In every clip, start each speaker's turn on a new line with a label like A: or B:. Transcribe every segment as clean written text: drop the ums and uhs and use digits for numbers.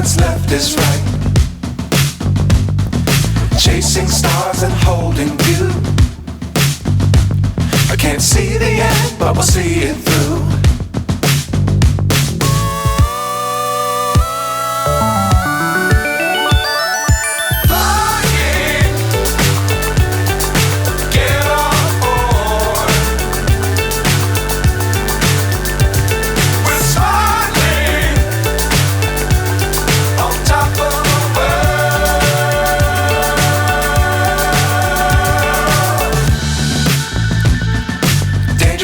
A: what's left is right. Chasing stars and holding you. I can't see the end, but we'll see it through.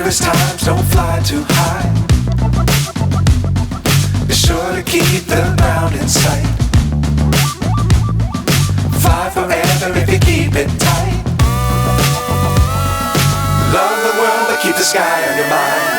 A: Times don't fly too high. Be sure to keep the ground in sight. Fly forever if you keep it tight. Love the world but keep the sky on your mind.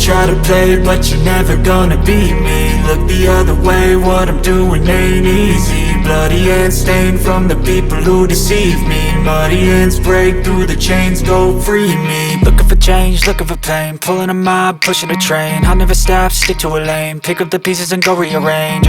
B: Try to play, but you're never gonna beat me. Look the other way, what I'm doing ain't easy. Bloody hands stained from the people who deceive me. Muddy hands break through the chains, go free me. Looking for change, looking for pain. Pulling a mob, pushing a train. I'll never stop, stick to a lane. Pick up the pieces and go rearrange.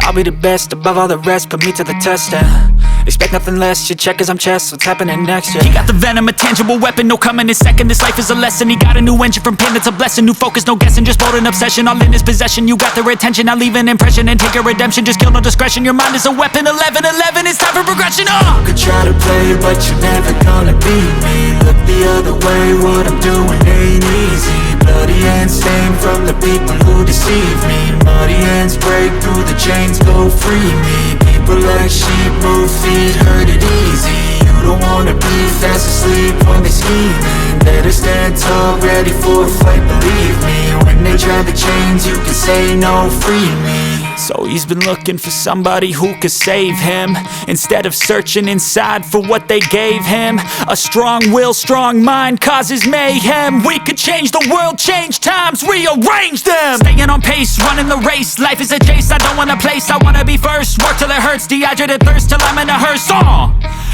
B: I'll be the best above all the rest, put me to the test and expect nothing less, you check as I'm chess, what's happening next, yeah. He got the venom, a tangible weapon, no coming in second. This life is a lesson, he got a new engine from pain, that's a blessing. New focus, no guessing, just bold and obsession, all in his possession. You got their attention, I'll leave an impression and take your redemption. Just kill, no discretion, your mind is a weapon. 11-11, it's time for progression, You could try to play, but you're never gonna beat me. Look the other way, what I'm doing ain't easy. Bloody hands stained from the people who deceive me. Muddy hands break through the chains, go free me. People like sheep, move feet, hurt it easy. You don't wanna be fast asleep when they scheming. Better stand tall, ready for a fight, believe me. When they try the chains, you can say no, free me. So he's been looking for somebody who could save him, instead of searching inside for what they gave him. A strong will, strong mind causes mayhem. We could change the world, change times, rearrange them. Staying on pace, running the race. Life is a chase, I don't want a place, I wanna be first. Work till it hurts, dehydrated thirst till I'm in a hearse.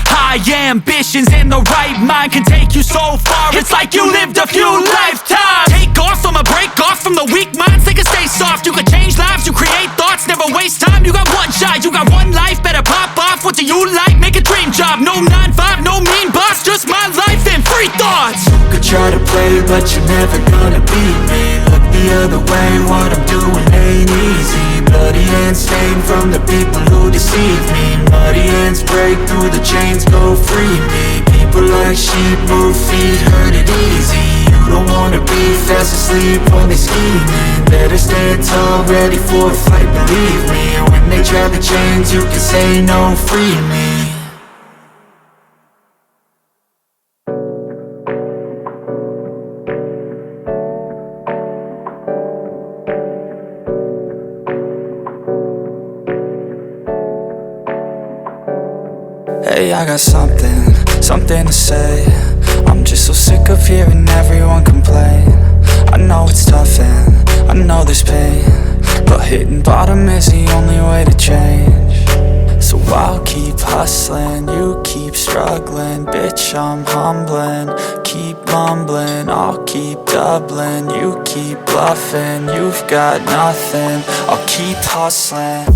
B: High ambitions in the right mind can take you so far. It's like you lived a few lifetimes. Take off from a break off from the weak minds, they can stay soft. You can change lives, you create thoughts, never waste time. You got one shot, you got one life, better pop off. What do you like? Make a dream job. No 9-5, no mean boss, just my life and free thoughts. You could try to play, but you're never gonna beat me. Look the other way, what I'm doing ain't easy. Bloody hands stained from the people who deceive me. Muddy hands break through the chains, go free me. People like sheep, move feet, hurt it easy. You don't wanna be fast asleep when they scheming. Better stand tall, ready for a fight, believe me. When they try the chains, you can say no, free me. Hey, I got something to say. I'm just so sick of hearing everyone complain. I know it's tough and I know there's pain, but hitting bottom is the only way to change. So I'll keep hustling, you keep struggling. Bitch, I'm humbling, keep mumbling. I'll keep doubling, you keep bluffing. You've got nothing, I'll keep hustling.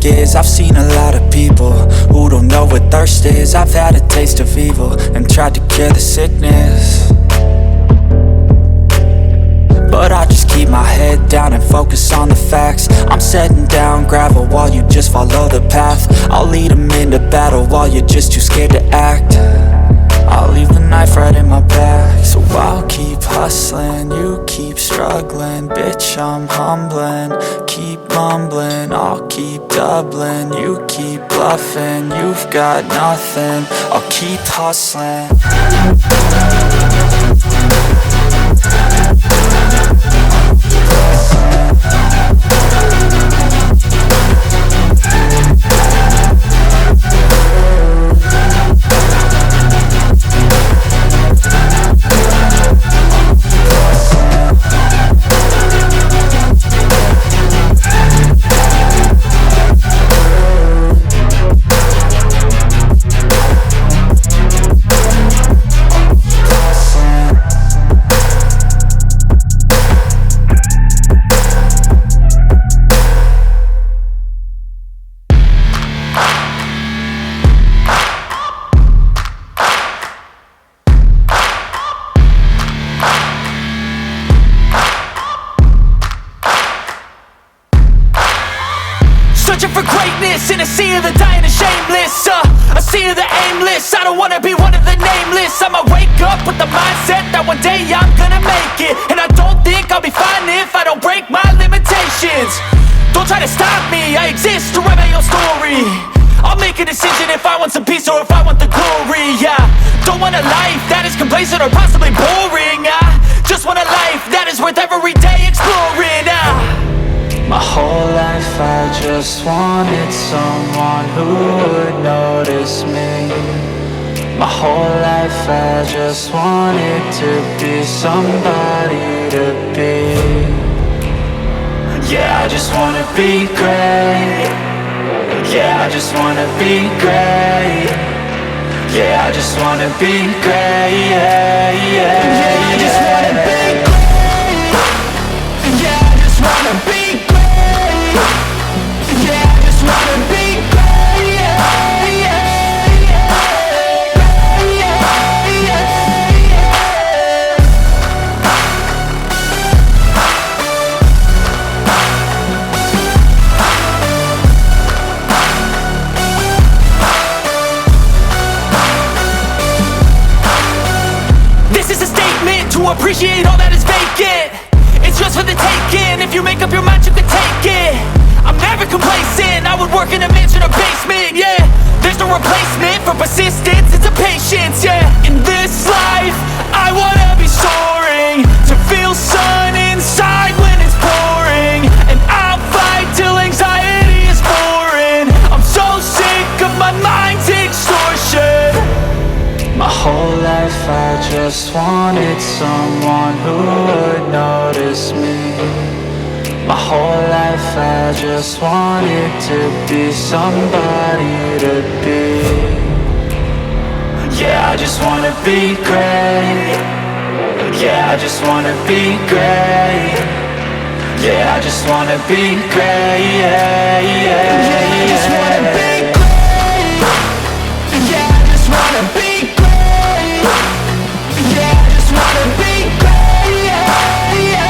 B: is. I've seen a lot of people who don't know what thirst is. I've had a taste of evil and tried to cure the sickness, but I just keep my head down and focus on the facts. I'm setting down gravel while you just follow the path. I'll lead them into battle while you're just too scared to act. I'll leave the knife right in my back. So I'll keep hustling, you keep struggling. Bitch, I'm humbling, keep mumbling. I'll keep doubling, you keep bluffing. You've got nothing, I'll keep hustling.
C: Searching for greatness in a sea of the dying and shameless, a sea of the aimless. I don't wanna be one of the nameless. I'ma wake up with the mindset that one day I'm gonna make it, and I don't think I'll be fine if I don't break my limitations. Don't try to stop me, I exist to write my own story. I'll make a decision if I want some peace or if I want the glory. Yeah, don't want a life that is complacent or possibly boring. I just want a life that is worth every day exploring.
B: My whole life I just wanted someone who would notice me. My whole life I just wanted to be somebody to be. Yeah, I just wanna be great. Yeah, I just wanna be great. Yeah, I just wanna be great. Yeah, yeah, yeah, I just wanna be great. Yeah, I just wanna be great. Yeah, I just wanna be great. Yeah, yeah, yeah, yeah, yeah.
C: This is a statement to appreciate all that is vacant. It's yours for the taking. If you make up your mind, you can take it. I'm never complacent, I would work in a mansion or basement, yeah. There's no replacement for persistence, it's a patience, yeah. In this life, I wanna be soaring, to feel sun inside when it's pouring. And I'll fight till anxiety is boring. I'm so sick of my mind's extortion.
B: My whole life I just wanted someone who would notice me. My whole life I just wanted to be somebody to be. Yeah, I just wanna be great. Yeah, I just wanna be great. Yeah, I just wanna be great. Yeah, yeah, yeah, I just wanna be great. Yeah, I just wanna be great. Yeah, I just wanna be great. Yeah, yeah.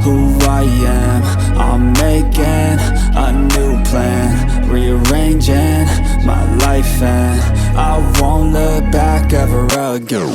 B: who I am. I'm making a new plan, rearranging my life, and I won't look back ever again.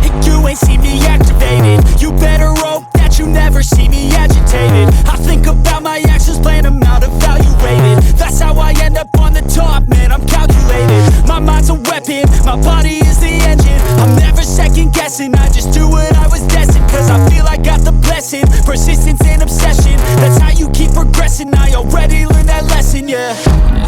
C: And you ain't see me activated. You better hope that you never see me agitated. I think about my actions, plan them out, evaluated. That's how I end up on the top, man, I'm calculated. My mind's a weapon, my body is the engine. I'm never second guessing, I just do what I was destined. Cause I feel I got the blessing, persistence and obsession. That's how you keep progressing, I already learned that lesson, yeah.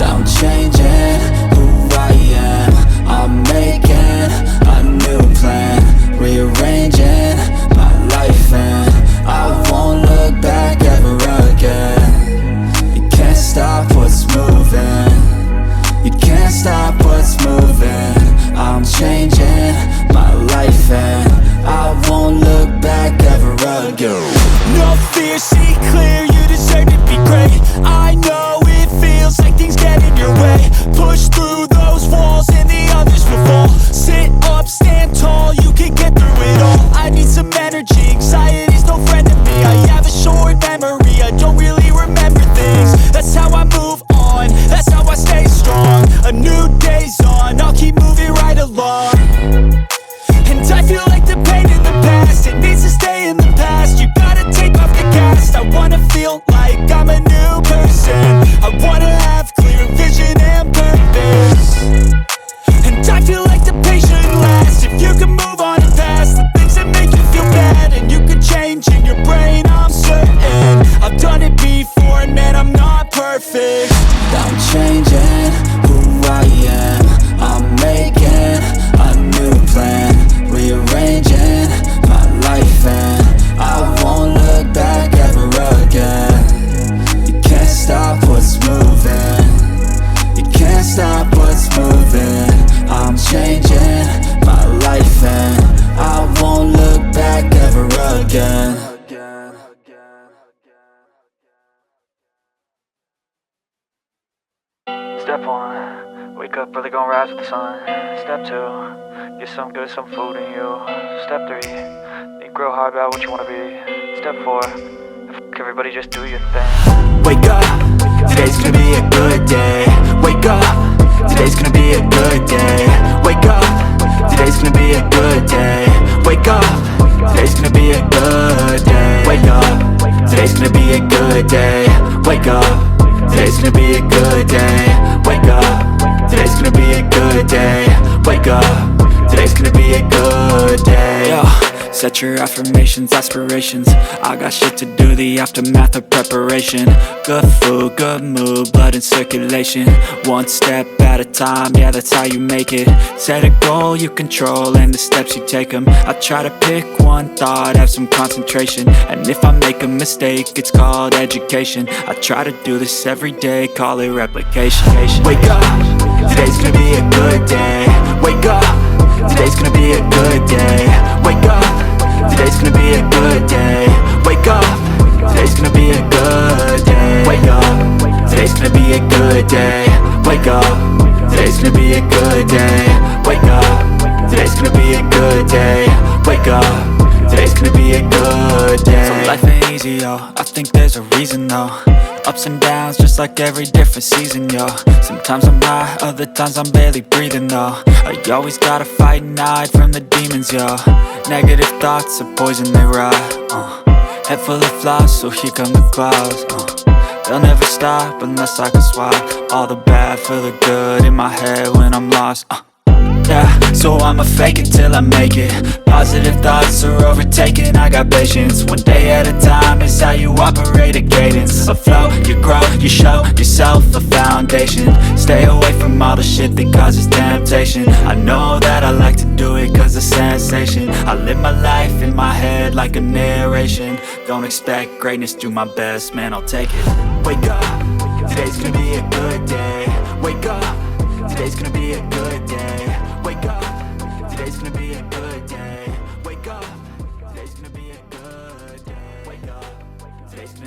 B: I'm changing who I am. I'm making a new plan, rearranging my life, and I won't look back ever again. You can't stop what's moving. You can't stop what's moving. I'm changing my life, and I won't look back ever again.
C: No fear, see clear, you deserve to be great. I know it feels like things get in your way. Push through those walls and the others will fall. Sit up, stand tall, you can get through it all. I need some energy, anxiety's no friend to me. I have a short memory, I don't really remember things. That's how I move on, that's how I stay strong. A new day's on, I'll keep moving right along. And I feel like the pain in the past, it needs to stay in the past. You gotta take off the cast. I wanna feel like I'm a new person. I wanna have clear vision and purpose. And I feel like the pain shouldn't last. If you can move on and past the things that make you feel bad, and you can change in your brain, I'm certain. I've done it before and man, I'm not perfect.
B: I'm changing who I am. I'm making a new plan, rearranging my life, and I won't look back ever again. You can't stop what's moving. You can't stop what's moving. I'm changing my life, and I won't look back ever again.
D: Step 1, wake up early, gon' rise with the sun. Step 2, get some good, some food in you. Step 3, think real hard about what you wanna be. Step 4, everybody just do your thing.
B: Wake up, today's gonna be a good day. Wake up, today's gonna be a good day. Wake up, today's gonna be a good day. Wake up, today's gonna be a good day. Wake up, today's gonna be a good day. Wake up, today's gonna be a good day. Wake up, today's gonna be a good day. Wake up, today's gonna be a good day. Yo, set your affirmations, aspirations. I got shit to do, the aftermath of preparation. Good food, good mood, blood in circulation. One step at a time, yeah, that's how you make it. Set a goal you control and the steps you take them. I try to pick one thought, have some concentration. And if I make a mistake, it's called education. I try to do this every day, call it replication. Wake up, today's gonna be a good day. Wake up, today's gonna be a good day. Wake up, today's gonna be a good day. Wake up, today's gonna be a good day. Wake up, today's gonna be a good day. Wake up, today's gonna be a good day. Wake up, today's gonna be a good day. Wake up, today's gonna be a good day. So life ain't easy, yo, I think there's a reason though. Ups and downs, just like every different season, yo. Sometimes I'm high, other times I'm barely breathing, though. I always gotta fight and hide from the demons, yo. Negative thoughts are poison, they rot. Head full of flies, so here come the clouds. They'll never stop unless I can swap all the bad for the good in my head when I'm lost. Yeah, so I'ma fake it till I make it. Positive thoughts are overtaken, I got patience. One day at a time is how you operate a cadence. A flow, you grow, you show yourself a foundation. Stay away from all the shit that causes temptation. I know that I like to do it cause it's sensation. I live my life in my head like a narration. Don't expect greatness, do my best, man, I'll take it. Wake up, today's gonna be a good day. Wake up, today's gonna be a good day. Wake up, today's gonna be a good day. Wake up.